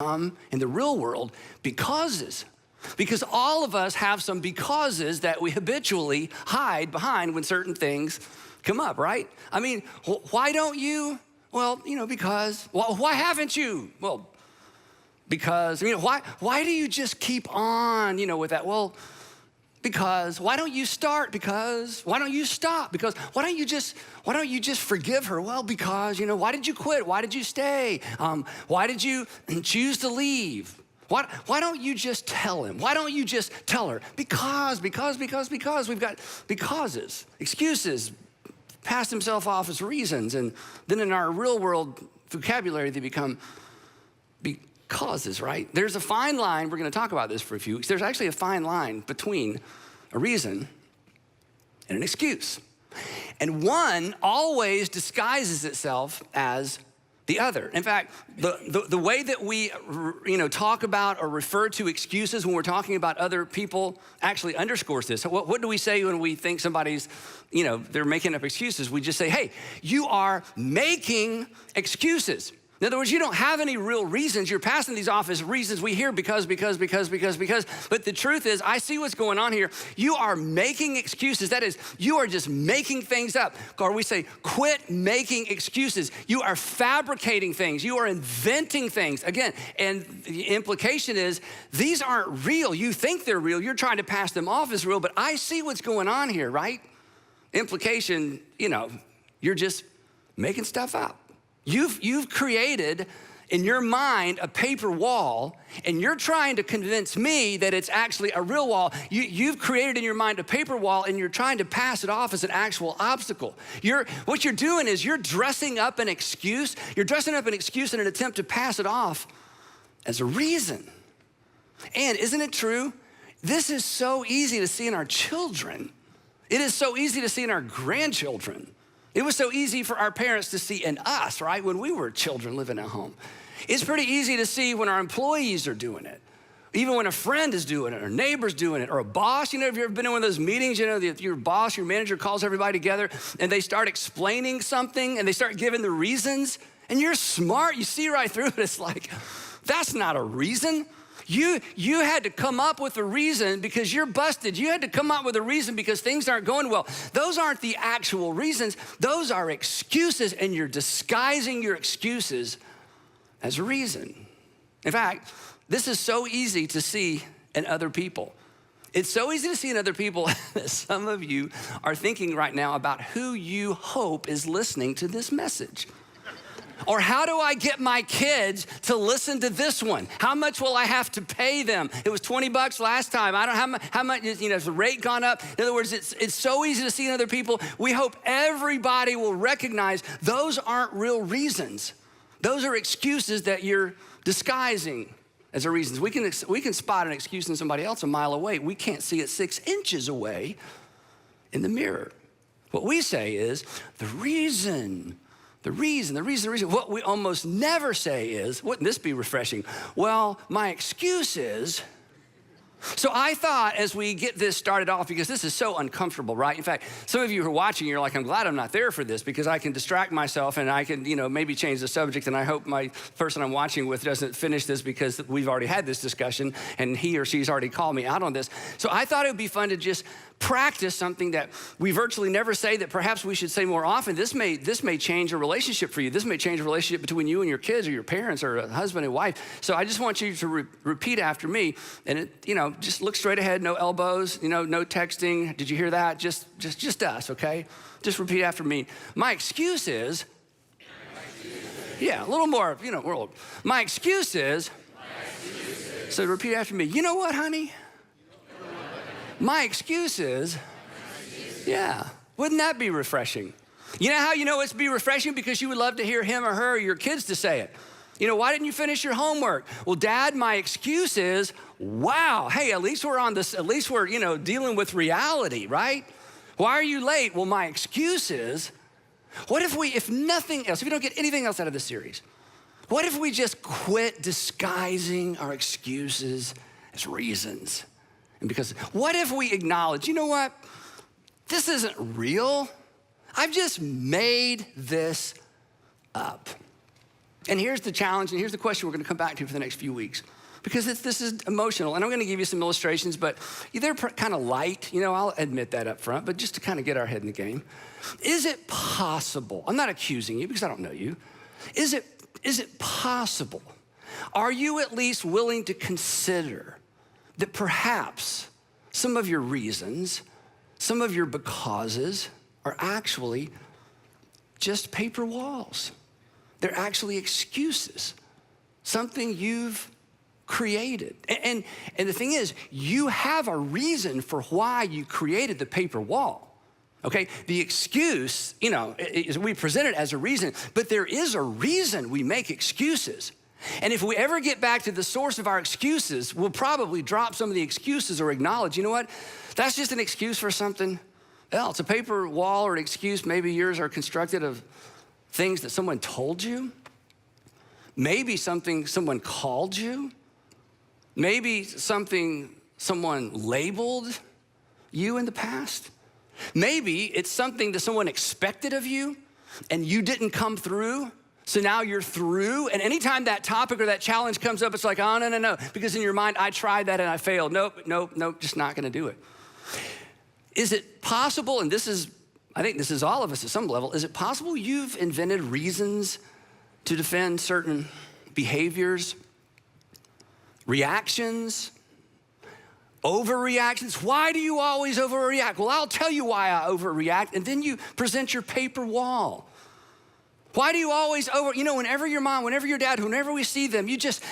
in the real world becauses. Because all of us have some becauses that we habitually hide behind when certain things come up, right? I mean, why don't you? Well, because. Well, why haven't you? Well, because. Why do you just keep on, with that? Well, because. Why don't you start? Because. Why don't you stop? Because. Why don't you just forgive her? Well, because, why did you quit? Why did you stay? Why did you choose to leave? Why don't you just tell him? Why don't you just tell her? Because. We've got becauses, excuses, pass himself off as reasons. And then in our real world vocabulary, they become becauses, right? There's a fine line. We're going to talk about this for a few weeks. There's actually a fine line between a reason and an excuse. And one always disguises itself as the other. In fact, the way that we talk about or refer to excuses when we're talking about other people actually underscores this. So what do we say when we think somebody's, they're making up excuses? We just say, hey, you are making excuses. In other words, you don't have any real reasons. You're passing these off as reasons. We hear because. But the truth is, I see what's going on here. You are making excuses. That is, you are just making things up. Or we say, quit making excuses. You are fabricating things. You are inventing things. Again, and the implication is, these aren't real. You think they're real. You're trying to pass them off as real, but I see what's going on here, right? Implication, you're just making stuff up. You've created in your mind a paper wall, and you're trying to convince me that it's actually a real wall. You've created in your mind a paper wall, and you're trying to pass it off as an actual obstacle. What you're doing is you're dressing up an excuse. You're dressing up an excuse in an attempt to pass it off as a reason. And isn't it true? This is so easy to see in our children. It is so easy to see in our grandchildren. It was so easy for our parents to see in us, right, when we were children living at home. It's pretty easy to see when our employees are doing it, even when a friend is doing it, or a neighbor's doing it, or a boss. If you've ever been in one of those meetings, your boss, your manager calls everybody together, and they start explaining something, and they start giving the reasons, and you're smart. You see right through it. It's like, that's not a reason. You had to come up with a reason because you're busted. You had to come up with a reason because things aren't going well. Those aren't the actual reasons. Those are excuses, and you're disguising your excuses as a reason. In fact, this is so easy to see in other people. It's so easy to see in other people that some of you are thinking right now about who you hope is listening to this message. Or how do I get my kids to listen to this one? How much will I have to pay them? It was $20 last time. I don't know how much, has the rate gone up? In other words, it's so easy to see in other people. We hope everybody will recognize those aren't real reasons. Those are excuses that you're disguising as a reason. We can spot an excuse in somebody else a mile away. We can't see it 6 inches away in the mirror. What we say is the reason. What we almost never say is, wouldn't this be refreshing? Well, my excuse is. So I thought as we get this started off, because this is so uncomfortable, right? In fact, some of you who are watching, you're like, I'm glad I'm not there for this because I can distract myself and I can, maybe change the subject, and I hope my person I'm watching with doesn't finish this because we've already had this discussion and he or she's already called me out on this. So I thought it would be fun to just practice something that we virtually never say that perhaps we should say more often. This may change a relationship for you. This may change a relationship between you and your kids or your parents or a husband and wife. So I just want you to repeat after me, and just look straight ahead, no elbows, no texting. Did you hear that? Just us, okay? Just repeat after me. My excuse is, yeah, a little more, world. My excuse is, so repeat after me. You know what, honey? My excuse is, yeah, wouldn't that be refreshing? You know how you know it's be refreshing? Because you would love to hear him or her or your kids to say it. Why didn't you finish your homework? Well, Dad, my excuse is, wow, hey, at least we're on this, at least we're, dealing with reality, right? Why are you late? Well, my excuse is, what if nothing else, if we don't get anything else out of this series, what if we just quit disguising our excuses as reasons? And because, what if we acknowledge, you know what? This isn't real. I've just made this up. And here's the challenge, and here's the question we're gonna come back to for the next few weeks. Because this is emotional, and I'm gonna give you some illustrations, but they're kind of light, I'll admit that up front, but just to kind of get our head in the game. Is it possible, I'm not accusing you because I don't know you, is it possible, are you at least willing to consider that perhaps some of your reasons, some of your becauses are actually just paper walls? They're actually excuses, something you've created. And the thing is, you have a reason for why you created the paper wall, okay? The excuse, we present it as a reason, but there is a reason we make excuses. And if we ever get back to the source of our excuses, we'll probably drop some of the excuses or acknowledge, you know what? That's just an excuse for something else. A paper wall or an excuse, maybe yours are constructed of things that someone told you, maybe something someone called you, maybe something someone labeled you in the past. Maybe it's something that someone expected of you and you didn't come through, so now you're through. And anytime that topic or that challenge comes up, it's like, oh, no, because in your mind, I tried that and I failed. Nope, just not gonna do it. Is it possible, and I think this is all of us at some level, is it possible you've invented reasons to defend certain behaviors, reactions, overreactions? Why do you always overreact? Well, I'll tell you why I overreact, and then you present your paper wall. Why do you always whenever your mom, whenever your dad, whenever we see them, you just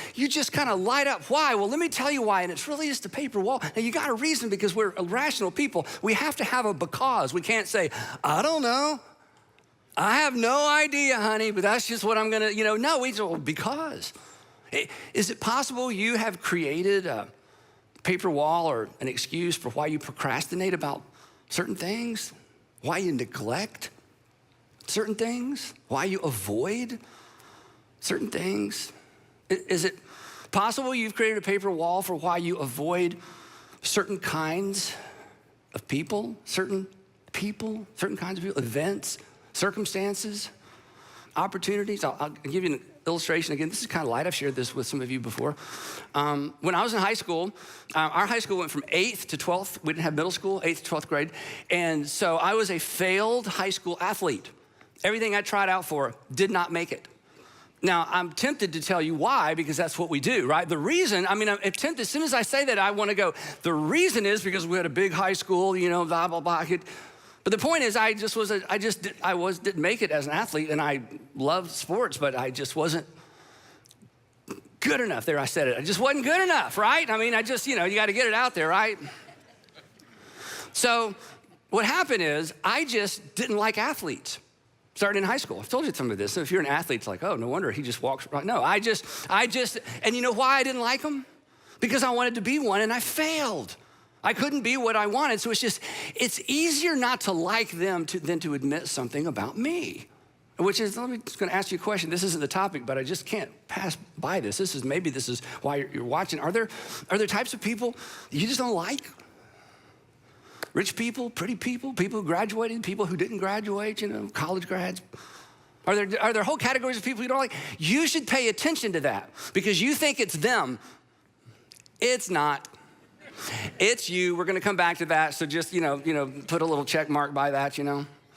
kind of light up. Why? Well, let me tell you why, and it's really just a paper wall. Now, you got a reason because we're rational people. We have to have a because. We can't say, I don't know. I have no idea, honey, but that's just what I'm gonna, no, we just, because. Is it possible you have created a paper wall or an excuse for why you procrastinate about certain things, why you neglect certain things, why you avoid certain things? Is it possible you've created a paper wall for why you avoid certain kinds of people, certain kinds of people, events, circumstances, opportunities? I'll give you an illustration again. This is kind of light. I've shared this with some of you before. When I was in high school, our high school went from 8th to 12th. We didn't have middle school, 8th to 12th grade. And so I was a failed high school athlete. Everything I tried out for did not make it. Now, I'm tempted to tell you why, because that's what we do, right? The reason, I'm tempted, as soon as I say that, I want to go, the reason is because we had a big high school, blah, blah, blah. But the point is, I didn't make it as an athlete, and I loved sports, but I just wasn't good enough. There, I said it. I just wasn't good enough, right? you got to get it out there, right? So what happened is, I just didn't like athletes. Starting in high school. I've told you some of this. So if you're an athlete, it's like, oh, no wonder he just walks right. No, I just, and you know why I didn't like them? Because I wanted to be one and I failed. I couldn't be what I wanted. So it's easier not to like them than to admit something about me. Which is, I'm just gonna ask you a question. This isn't the topic, but I just can't pass by this. This is why you're watching. Are there types of people you just don't like? Rich people, pretty people, people who graduated, people who didn't graduate, college grads. Are there whole categories of people you don't like? You should pay attention to that because you think it's them. It's not. It's you. We're gonna come back to that. So just, put a little check mark by that,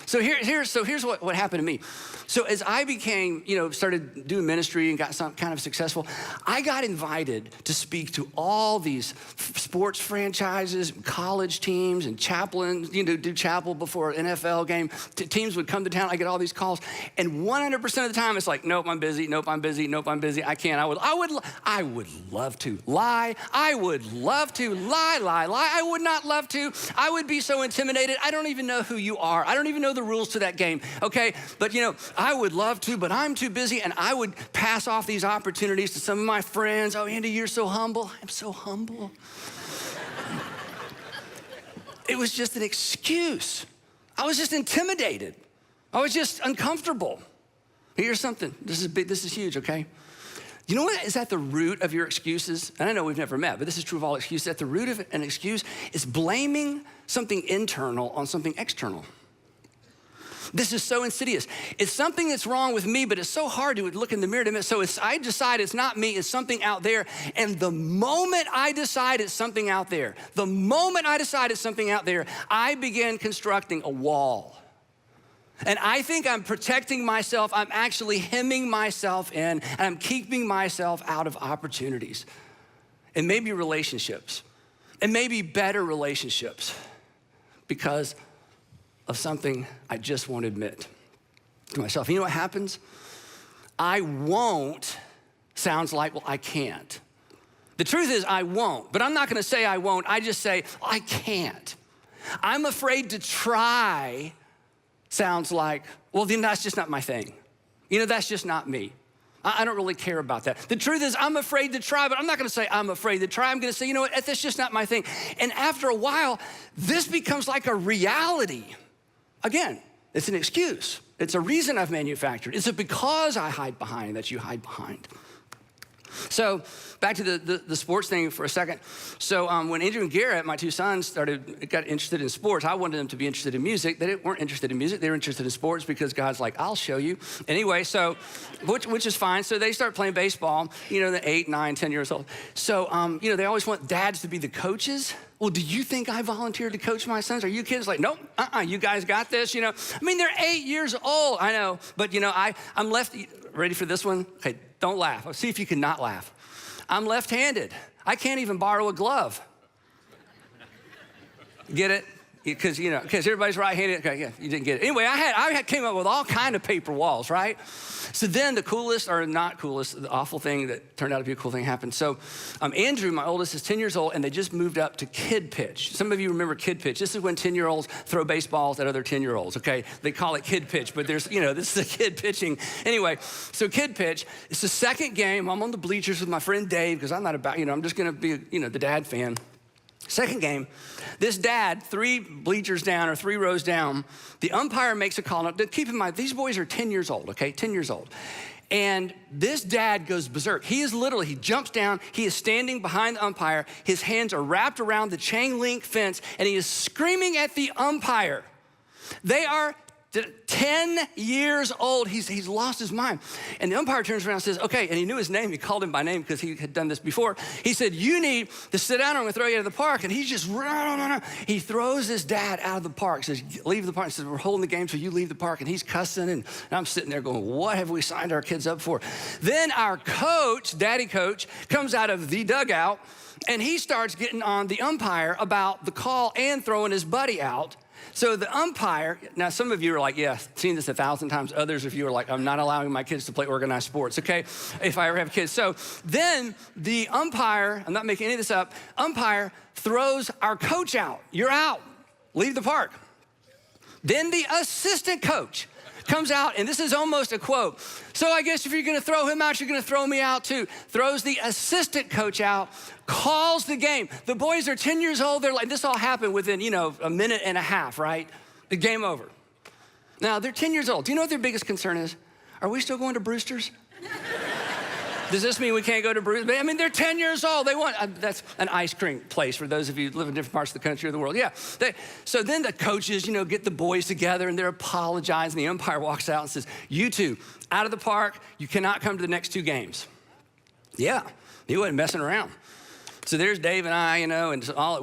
So here's what happened to me. So as I became, started doing ministry and got some kind of successful, I got invited to speak to all these sports franchises, college teams, and chaplains, do chapel before an NFL game. Teams would come to town. I get all these calls, and 100% of the time it's like, nope, I'm busy. Nope, I'm busy. Nope, I'm busy. I can't. I would love to lie. I would love to lie. I would not love to. I would be so intimidated. I don't even know who you are. I don't even know the rules to that game, okay? But I would love to, but I'm too busy, and I would pass off these opportunities to some of my friends. Oh, Andy, you're so humble. I'm so humble. It was just an excuse. I was just intimidated. I was just uncomfortable. Here's something. This is big. This is huge, okay? You know what is at the root of your excuses? And I know we've never met, but this is true of all excuses. At the root of an excuse is blaming something internal on something external. This is so insidious. It's something that's wrong with me, but it's so hard to look in the mirror to admit. So I decide it's not me, it's something out there. And the moment I decide it's something out there, I begin constructing a wall. And I think I'm protecting myself. I'm actually hemming myself in, and I'm keeping myself out of opportunities. And maybe relationships, and maybe better relationships, because of something I just won't admit to myself. You know what happens? I won't sounds like, well, I can't. The truth is I won't, but I'm not gonna say I won't. I just say, I can't. I'm afraid to try sounds like, well, then that's just not my thing. That's just not me. I don't really care about that. The truth is I'm afraid to try, but I'm not gonna say I'm afraid to try. I'm gonna say, you know what, that's just not my thing. And after a while, this becomes like a reality. Again, it's an excuse. It's a reason I've manufactured. It's a because I hide behind that you hide behind. So back to the sports thing for a second. So when Andrew and Garrett, my two sons, got interested in sports, I wanted them to be interested in music. They weren't interested in music. They were interested in sports because God's like, I'll show you. Anyway, so, which is fine. So they start playing baseball, they're 8, 9, 10 years old. So, they always want dads to be the coaches. Well, do you think I volunteered to coach my sons? Are you kids like, nope, you guys got this, they're 8 years old, I know. But, I'm left, ready for this one? Okay, don't laugh. I'll see if you can not laugh. I'm left-handed. I can't even borrow a glove. Get it? Because everybody's right-handed. Okay, yeah, you didn't get it. Anyway, I came up with all kind of paper walls, right? So then the coolest, or not coolest, the awful thing that turned out to be a cool thing happened. So Andrew, my oldest, is 10 years old, and they just moved up to kid pitch. Some of you remember kid pitch. This is when 10-year-olds throw baseballs at other 10-year-olds, okay? They call it kid pitch, but there's, this is a kid pitching. Anyway, so kid pitch, it's the second game. I'm on the bleachers with my friend Dave, because I'm not about, I'm just gonna be, the dad fan. Second game, this dad, 3 bleachers down or 3 rows down, the umpire makes a call. Now, keep in mind, these boys are 10 years old, okay? 10 years old. And this dad goes berserk. He jumps down, he is standing behind the umpire, his hands are wrapped around the chain link fence, and he is screaming at the umpire. They are 10 years old, he's lost his mind. And the umpire turns around and says, okay, and he knew his name, he called him by name because he had done this before. He said, you need to sit down, I'm gonna throw you out of the park. And he's just, he throws his dad out of the park, says, leave the park. He says, we're holding the game, so you leave the park. And he's cussing, and I'm sitting there going, what have we signed our kids up for? Then our coach, daddy coach, comes out of the dugout, and he starts getting on the umpire about the call and throwing his buddy out. So the umpire, now some of you are like, yeah, seen this 1,000 times. Others of you are like, I'm not allowing my kids to play organized sports, okay? If I ever have kids. So then the umpire, I'm not making any of this up, umpire throws our coach out. You're out, leave the park. Then the assistant coach comes out, and this is almost a quote. So I guess if you're gonna throw him out, you're gonna throw me out too. Throws the assistant coach out, calls the game. The boys are 10 years old. They're like, this all happened within, a minute and a half, right? The game over. Now, they're 10 years old. Do you know what their biggest concern is? Are we still going to Brewster's? Does this mean we can't go to Brewster's? I mean, they're 10 years old. They want, that's an ice cream place for those of you who live in different parts of the country or the world. Yeah. So then the coaches, get the boys together and they're apologizing. The umpire walks out and says, you two, out of the park, you cannot come to the next 2 games. Yeah, he wasn't messing around. So there's Dave and I, and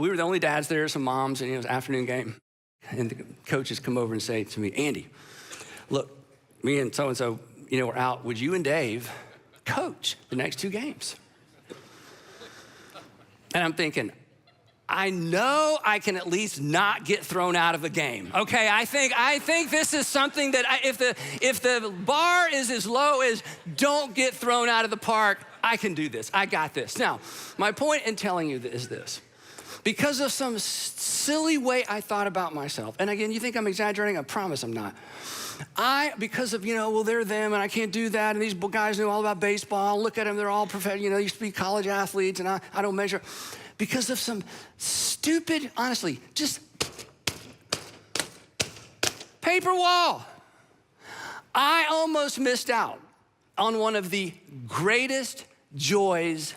we were the only dads there, some moms, and it was an afternoon game. And the coaches come over and say to me, Andy, look, me and so-and-so, we're out. Would you and Dave coach the next 2 games? And I'm thinking, I know I can at least not get thrown out of a game. Okay, I think this is something that if the bar is as low as don't get thrown out of the park, I can do this. I got this. Now, my point in telling you is this. Because of some silly way I thought about myself, and again, you think I'm exaggerating? I promise I'm not. Because of, well, they're them, and I can't do that, and these guys know all about baseball. Look at them, they're all professional, they used to be college athletes, and I don't measure. Because of some stupid, honestly, just paper wall, I almost missed out on one of the greatest joys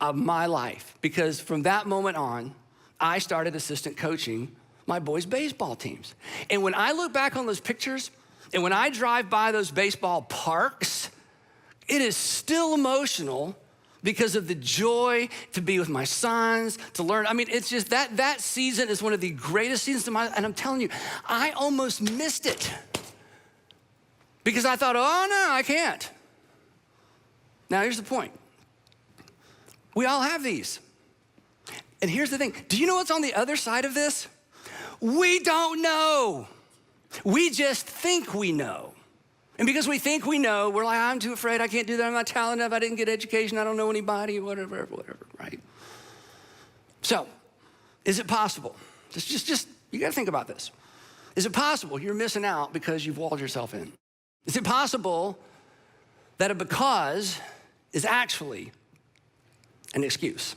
of my life. Because from that moment on, I started assistant coaching my boys' baseball teams. And when I look back on those pictures, and when I drive by those baseball parks, it is still emotional because of the joy to be with my sons, to learn. I mean, it's just that season is one of the greatest seasons of my life. And I'm telling you, I almost missed it because I thought, oh no, I can't. Now here's the point. We all have these. And here's the thing. Do you know what's on the other side of this? We don't know. We just think we know. And because we think we know, we're like, I'm too afraid, I can't do that, I'm not talented enough, I didn't get education, I don't know anybody, whatever, right? So, is it possible? Just you gotta think about this. Is it possible you're missing out because you've walled yourself in? Is it possible that a because is actually an excuse?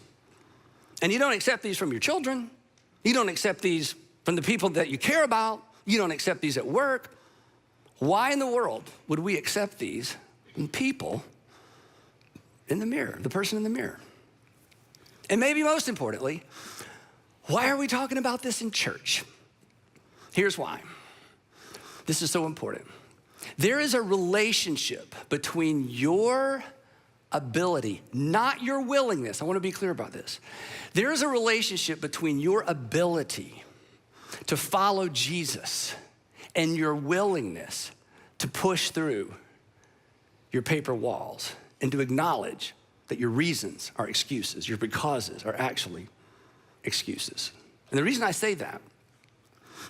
And you don't accept these from your children, you don't accept these from the people that you care about, you don't accept these at work. Why in the world would we accept these from people in the mirror, the person in the mirror? And maybe most importantly, why are we talking about this in church? Here's why. This is so important. There is a relationship between your ability, not your willingness. I want to be clear about this. There is a relationship between your ability to follow Jesus and your willingness to push through your paper walls and to acknowledge that your reasons are excuses, your becauses are actually excuses. And the reason I say that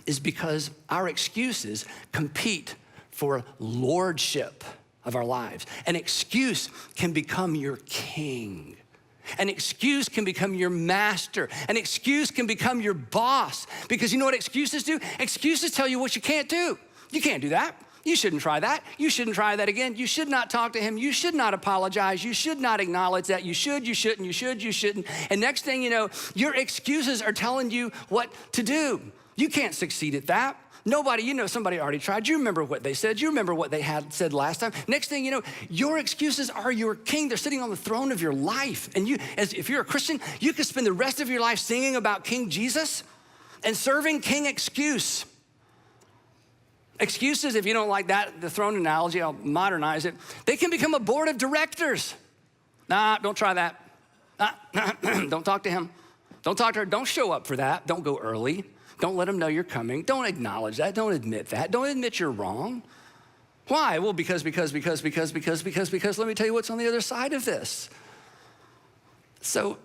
is because our excuses compete for lordship of our lives. An excuse can become your king. An excuse can become your master. An excuse can become your boss. Because you know what excuses do? Excuses tell you what you can't do. You can't do that. You shouldn't try that. You shouldn't try that again. You should not talk to him. You should not apologize. You should not acknowledge that. You should, you shouldn't, you should, you shouldn't. And next thing you know, your excuses are telling you what to do. You can't succeed at that. Nobody, you know, somebody already tried. You remember what they said. You remember what they had said last time. Next thing you know, your excuses are your king. They're sitting on the throne of your life. And you, if you're a Christian, you could spend the rest of your life singing about King Jesus and serving King Excuse. Excuses, if you don't like that, the throne analogy, I'll modernize it. They can become a board of directors. Nah, don't try that. Don't talk to him. Don't talk to her. Don't show up for that. Don't go early. Don't let them know you're coming. Don't acknowledge that. Don't admit that. Don't admit you're wrong. Why? Well, because let me tell you what's on the other side of this. So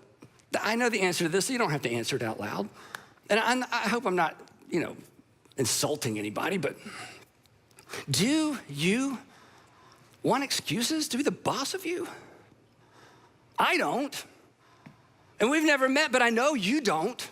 I know the answer to this, so you don't have to answer it out loud. And I hope I'm not, insulting anybody, but do you want excuses to be the boss of you? I don't. And we've never met, but I know you don't.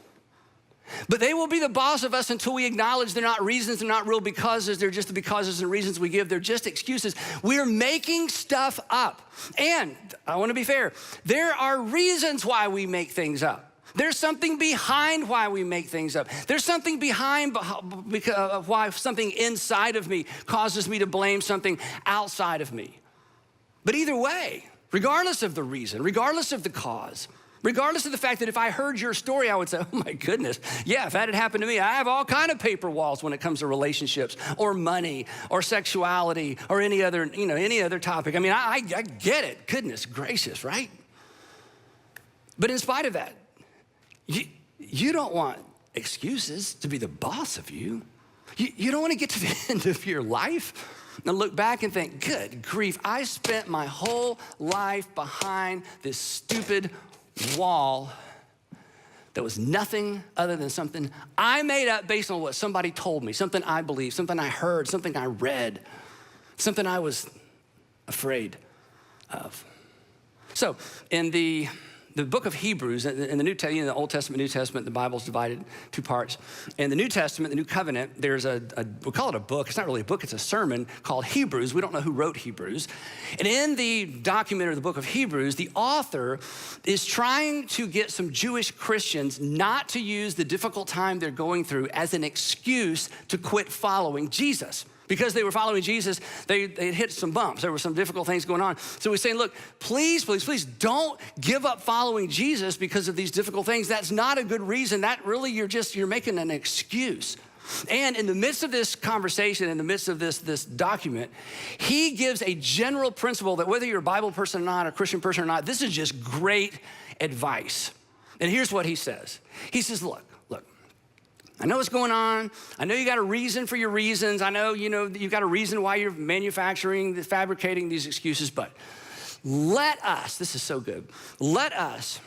But they will be the boss of us until we acknowledge they're not reasons, they're not real becauses, they're just the becauses and reasons we give, they're just excuses. We're making stuff up. And I want to be fair, there are reasons why we make things up. There's something behind why we make things up. There's something behind why something inside of me causes me to blame something outside of me. But either way, regardless of the reason, regardless of the cause, regardless of the fact that if I heard your story, I would say, oh my goodness, yeah, if that had happened to me, I have all kind of paper walls when it comes to relationships or money or sexuality or any other topic. I mean, I get it, goodness gracious, right? But in spite of that, you don't want excuses to be the boss of you. You don't want to get to the end of your life and look back and think, good grief, I spent my whole life behind this stupid wall that was nothing other than something I made up based on what somebody told me, something I believed, something I heard, something I read, something I was afraid of. So in the book of Hebrews, in the Old Testament, New Testament, the Bible's divided two parts. In the New Testament, the New Covenant, there's we call it a book. It's not really a book, it's a sermon called Hebrews. We don't know who wrote Hebrews. And in the document or the book of Hebrews, the author is trying to get some Jewish Christians not to use the difficult time they're going through as an excuse to quit following Jesus. Because they were following Jesus, they hit some bumps. There were some difficult things going on. So he's saying, look, please, please, please don't give up following Jesus because of these difficult things. That's not a good reason. That really, you're making an excuse. And in the midst of this conversation, in the midst of this document, he gives a general principle that whether you're a Bible person or not, a Christian person or not, this is just great advice. And here's what he says. He says, look, I know what's going on. I know you got a reason for your reasons. I know, you've got a reason why you're fabricating these excuses, but let us, this is so good, let us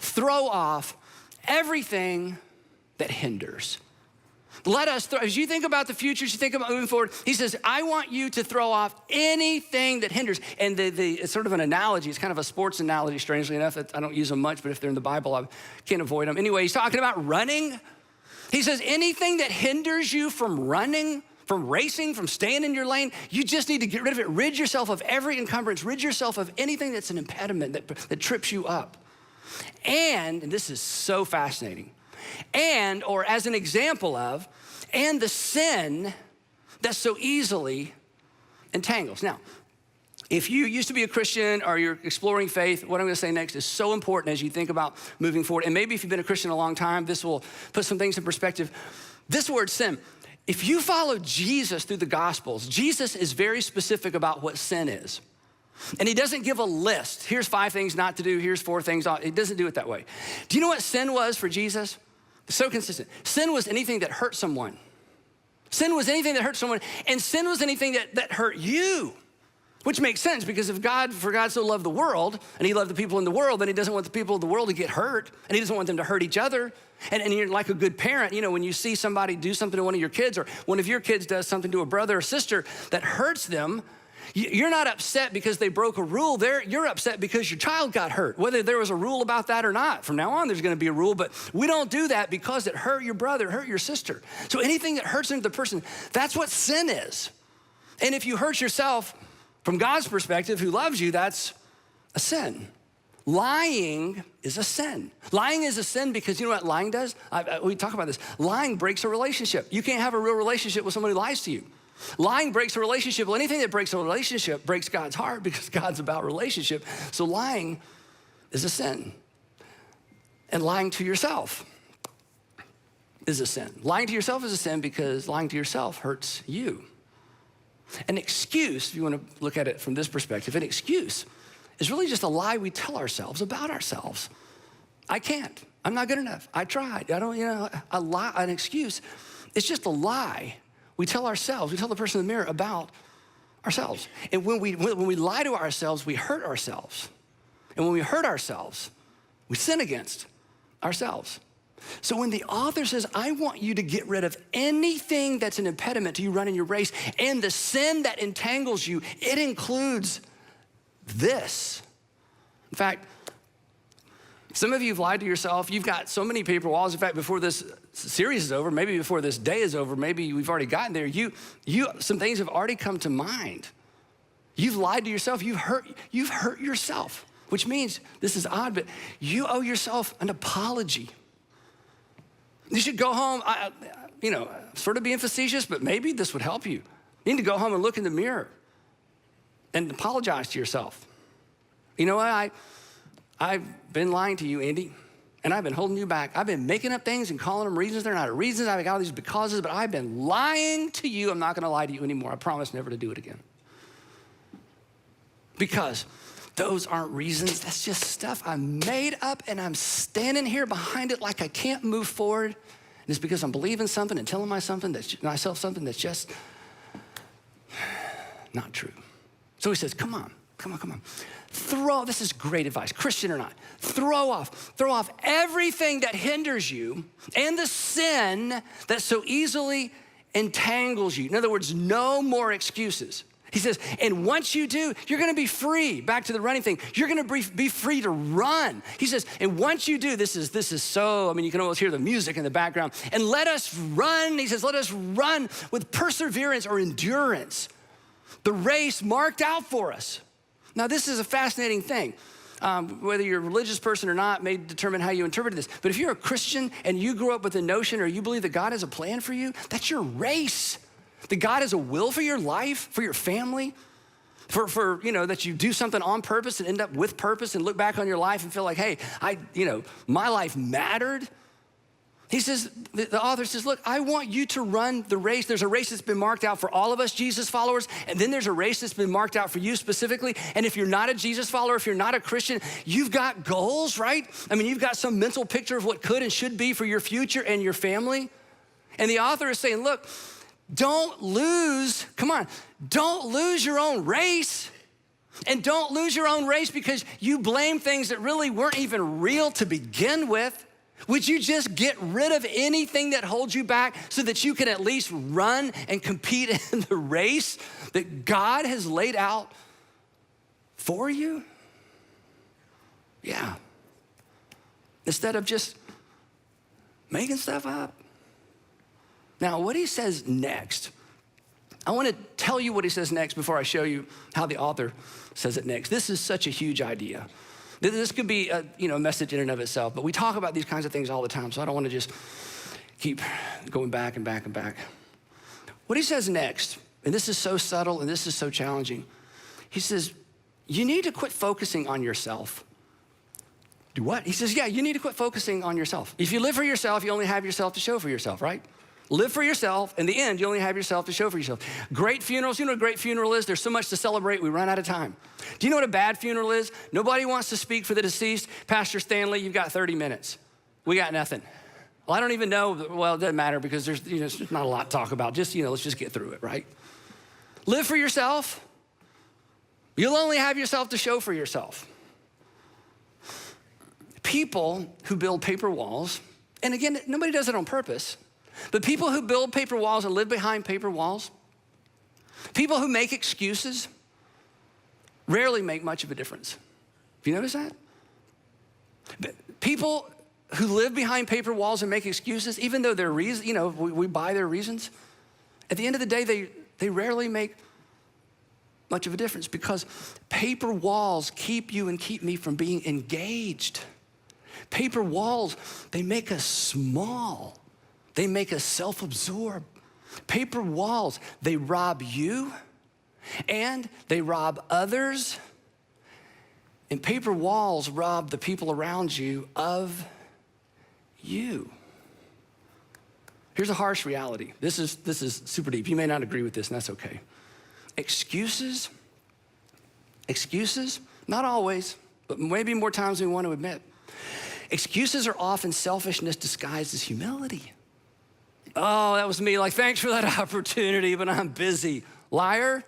throw off everything that hinders. Let us, as you think about the future, as you think about moving forward, he says, I want you to throw off anything that hinders. And it's sort of an analogy. It's kind of a sports analogy, strangely enough. I don't use them much, but if they're in the Bible, I can't avoid them. Anyway, he's talking about running. He says, anything that hinders you from running, from racing, from staying in your lane, you just need to get rid of it. Rid yourself of every encumbrance. Rid yourself of anything that's an impediment that trips you up. And this is so fascinating, or as an example of, and the sin that so easily entangles. Now, if you used to be a Christian or you're exploring faith, what I'm gonna say next is so important as you think about moving forward. And maybe if you've been a Christian a long time, this will put some things in perspective. This word sin, if you follow Jesus through the Gospels, Jesus is very specific about what sin is. And he doesn't give a list. Here's 5 things not to do, here's 4 things. He doesn't do it that way. Do you know what sin was for Jesus? It's so consistent. Sin was anything that hurt someone. Sin was anything that hurt someone, and sin was anything that hurt you. Which makes sense because for God so loved the world and he loved the people in the world, then he doesn't want the people of the world to get hurt and he doesn't want them to hurt each other. And you're like a good parent, when you see somebody do something to one of your kids or one of your kids does something to a brother or sister that hurts them, you're not upset because they broke a rule. You're upset because your child got hurt, whether there was a rule about that or not. From now on, there's gonna be a rule, but we don't do that because it hurt your brother, hurt your sister. So anything that hurts another person, that's what sin is. And if you hurt yourself, from God's perspective, who loves you, that's a sin. Lying is a sin. Lying is a sin because you know what lying does? We talk about this. Lying breaks a relationship. You can't have a real relationship with somebody who lies to you. Lying breaks a relationship. Well, anything that breaks a relationship breaks God's heart because God's about relationship. So lying is a sin. And lying to yourself is a sin. Lying to yourself is a sin because lying to yourself hurts you. An excuse, if you want to look at it from this perspective, an excuse is really just a lie we tell ourselves about ourselves. I can't. I'm not good enough. I tried. I don't, a lie, an excuse. It's just a lie we tell ourselves. We tell the person in the mirror about ourselves. And when we lie to ourselves, we hurt ourselves. And when we hurt ourselves, we sin against ourselves. So when the author says, I want you to get rid of anything that's an impediment to you running your race and the sin that entangles you, it includes this. In fact, some of you have lied to yourself. You've got so many paper walls. In fact, before this series is over, maybe before this day is over, maybe we've already gotten there. Some things have already come to mind. You've lied to yourself. You've hurt yourself, which means, this is odd, but you owe yourself an apology. You should go home, sort of being facetious, but maybe this would help you. You need to go home and look in the mirror and apologize to yourself. You know what, I've been lying to you, Andy, and I've been holding you back. I've been making up things and calling them reasons. They're not reasons. I've got all these becauses, but I've been lying to you. I'm not gonna lie to you anymore. I promise never to do it again. Because those aren't reasons. That's just stuff I made up and I'm standing here behind it like I can't move forward. And it's because I'm believing something and telling myself something that's just not true. So he says, come on. This is great advice, Christian or not. Throw off everything that hinders you and the sin that so easily entangles you. In other words, no more excuses. He says, and once you do, you're gonna be free. Back to the running thing. You're gonna be free to run. He says, and once you do, this is so, you can almost hear the music in the background. And let us run, he says, let us run with perseverance or endurance. The race marked out for us. Now, this is a fascinating thing. Whether you're a religious person or not may determine how you interpret this. But if you're a Christian and you grew up with the notion or you believe that God has a plan for you, that's your race. That God has a will for your life, for your family, for that you do something on purpose and end up with purpose and look back on your life and feel like, hey, my life mattered. He says, the author says, look, I want you to run the race. There's a race that's been marked out for all of us Jesus followers, and then there's a race that's been marked out for you specifically. And if you're not a Jesus follower, if you're not a Christian, you've got goals, right? I mean, you've got some mental picture of what could and should be for your future and your family. And the author is saying, look, don't lose your own race. And don't lose your own race because you blame things that really weren't even real to begin with. Would you just get rid of anything that holds you back so that you can at least run and compete in the race that God has laid out for you? Yeah. Instead of just making stuff up. Now, what he says next, I want to tell you what he says next before I show you how the author says it next. This is such a huge idea. This could be a message in and of itself, but we talk about these kinds of things all the time, so I don't want to just keep going back and back and back. What he says next, and this is so subtle and this is so challenging, he says, you need to quit focusing on yourself. Do what? He says, yeah, you need to quit focusing on yourself. If you live for yourself, you only have yourself to show for yourself, right? Live for yourself. In the end, you only have yourself to show for yourself. Great funerals, you know what a great funeral is? There's so much to celebrate, we run out of time. Do you know what a bad funeral is? Nobody wants to speak for the deceased. Pastor Stanley, you've got 30 minutes. We got nothing. Well, I don't even know. Well, it doesn't matter because there's not a lot to talk about. Just, let's just get through it, right? Live for yourself. You'll only have yourself to show for yourself. People who build paper walls, and again, nobody does it on purpose, but people who build paper walls and live behind paper walls, people who make excuses, rarely make much of a difference. Have you noticed that? People who live behind paper walls and make excuses, even though their reason, we buy their reasons, at the end of the day, they rarely make much of a difference because paper walls keep you and keep me from being engaged. Paper walls, they make us small. They make us self-absorbed. Paper walls, they rob you and they rob others. And paper walls rob the people around you of you. Here's a harsh reality. This is super deep. You may not agree with this, and that's okay. Excuses, not always, but maybe more times than we want to admit. Excuses are often selfishness disguised as humility. Oh, that was me. Like, thanks for that opportunity, but I'm busy. Liar.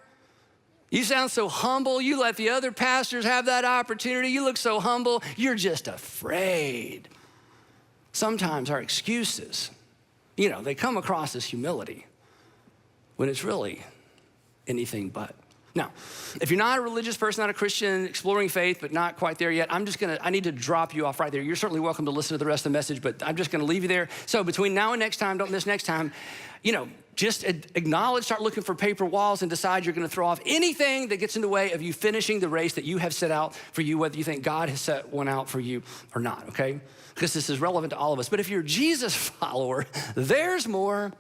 You sound so humble. You let the other pastors have that opportunity. You look so humble. You're just afraid. Sometimes our excuses, they come across as humility when it's really anything but. Now, if you're not a religious person, not a Christian, exploring faith, but not quite there yet, I need to drop you off right there. You're certainly welcome to listen to the rest of the message, but I'm just gonna leave you there. So between now and next time, don't miss next time, just acknowledge, start looking for paper walls and decide you're gonna throw off anything that gets in the way of you finishing the race that you have set out for you, whether you think God has set one out for you or not, okay? Because this is relevant to all of us. But if you're a Jesus follower, there's more.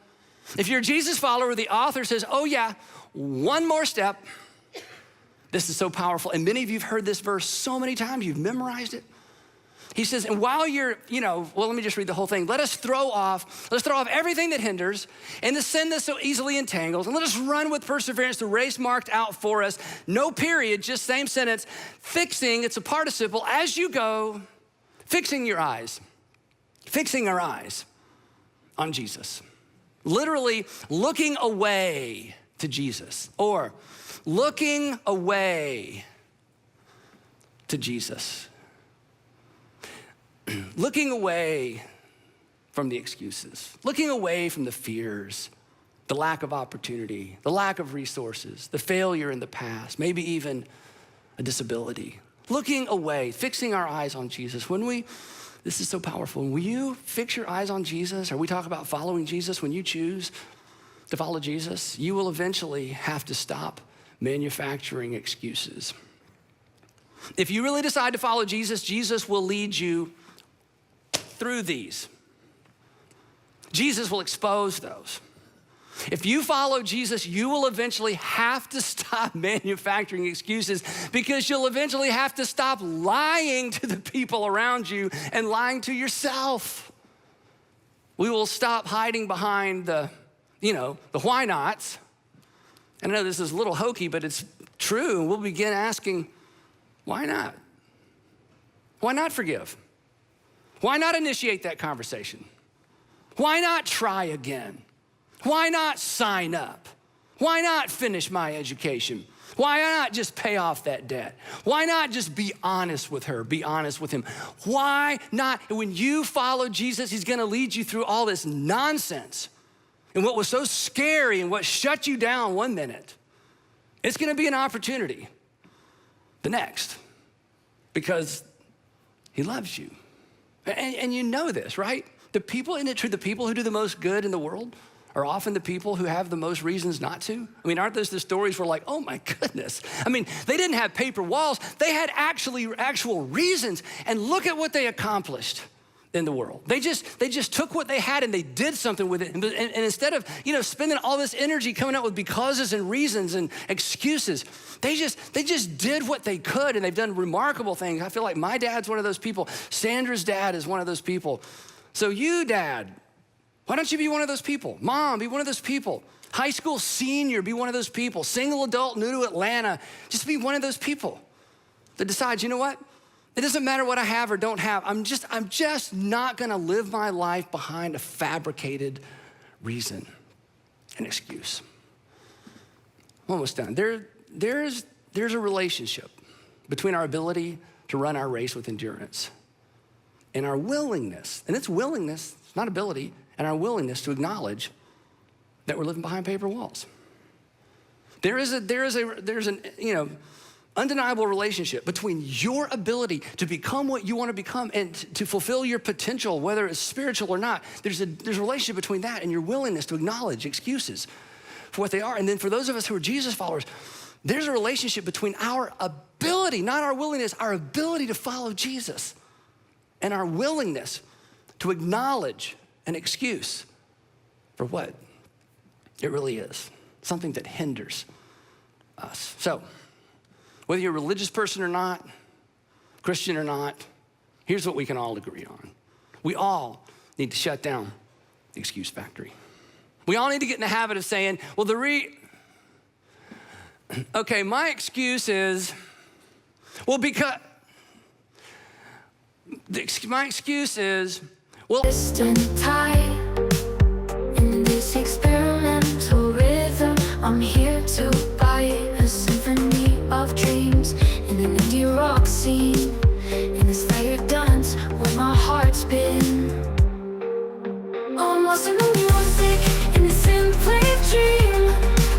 If you're a Jesus follower, the author says, oh yeah, one more step. This is so powerful. And many of you have heard this verse so many times, you've memorized it. He says, and while you're, let me just read the whole thing. Let's throw off everything that hinders and the sin that so easily entangles, and let us run with perseverance the race marked out for us. No period, just same sentence. Fixing, it's a participle, as you go, fixing our eyes on Jesus. Literally looking away to Jesus, or looking away to Jesus. Looking away from the excuses, looking away from the fears, the lack of opportunity, the lack of resources, the failure in the past, maybe even a disability. Looking away, fixing our eyes on Jesus. This is so powerful. When you fix your eyes on Jesus, or we talk about following Jesus, when you choose to follow Jesus, you will eventually have to stop manufacturing excuses. If you really decide to follow Jesus, Jesus will lead you through these. Jesus will expose those. If you follow Jesus, you will eventually have to stop manufacturing excuses because you'll eventually have to stop lying to the people around you and lying to yourself. We will stop hiding behind the why nots. And I know this is a little hokey, but it's true. And we'll begin asking, why not? Why not forgive? Why not initiate that conversation? Why not try again? Why not sign up? Why not finish my education? Why not just pay off that debt? Why not just be honest with her, be honest with him? Why not? When you follow Jesus, he's gonna lead you through all this nonsense. And what was so scary and what shut you down one minute, it's gonna be an opportunity the next, because he loves you. And you know this, right? The people, isn't it true, the people who do the most good in the world are often the people who have the most reasons not to? I mean, aren't those the stories where like, oh my goodness. I mean, they didn't have paper walls. They had actual reasons. And look at what they accomplished in the world. They just took what they had and they did something with it. And instead of, spending all this energy coming up with becauses and reasons and excuses, they just did what they could, and they've done remarkable things. I feel like my dad's one of those people. Sandra's dad is one of those people. So you, Dad, why don't you be one of those people? Mom, be one of those people. High school senior, be one of those people. Single adult, new to Atlanta, just be one of those people that decides, you know what? It doesn't matter what I have or don't have. I'm just not gonna live my life behind a fabricated reason and excuse. I'm almost done. There's a relationship between our ability to run our race with endurance and our willingness, and it's willingness, it's not ability, and our willingness to acknowledge that we're living behind paper walls. There's an undeniable relationship between your ability to become what you want to become and to fulfill your potential, whether it's spiritual or not. There's a relationship between that and your willingness to acknowledge excuses for what they are. And then for those of us who are Jesus followers, there's a relationship between our ability, not our willingness, our ability to follow Jesus, and our willingness to acknowledge an excuse for what it really is, something that hinders us. So, whether you're a religious person or not, Christian or not, here's what we can all agree on. We all need to shut down the excuse factory. We all need to get in the habit of saying, well, okay, my excuse is, well, because, my excuse is, well, distant tide in this experimental rhythm. I'm here to buy a symphony of dreams in an indie rock scene, in this layered dance where my heart's been. Almost in the music, in this simply dream,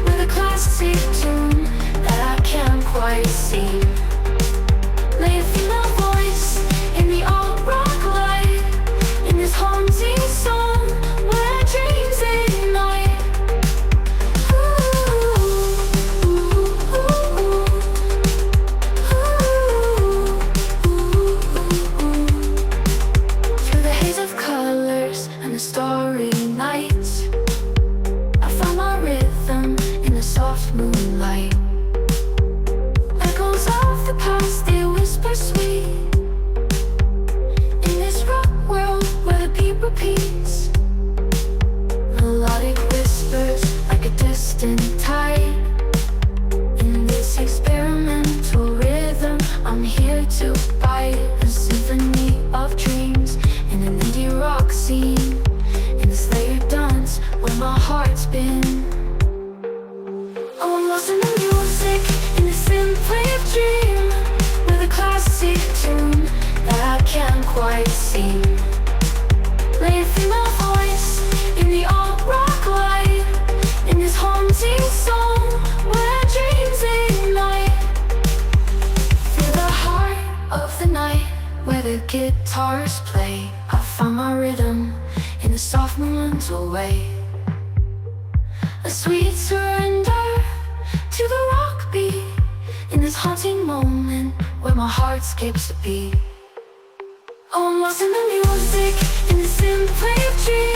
with a classic tune that I can't quite see. Lay a female voice in the alt-rock light, in this haunting song where dreams ignite. Through the haze of colors and the starry nights, I found my rhythm in the soft moonlight. Echoes of the past, they whisper sweet, in this rock world where the beat repeats. Melodic whispers like a distant tide. In this experimental rhythm, I'm here to buy a symphony of dreams in an indie rock scene, in this layered dance where my heart's been. Oh, I'm lost in the music, in this simply dream, with a classic tune that I can't quite see. Lay a female voice in the alt-rock light, in this haunting song where dreams ignite. Through the heart of the night where the guitars play, I found my rhythm in a soft monumental way. A sweet surrender to the rock beat, in this haunting moment where my heart skips a beat. Oh, I'm lost in the music, in the simply dream.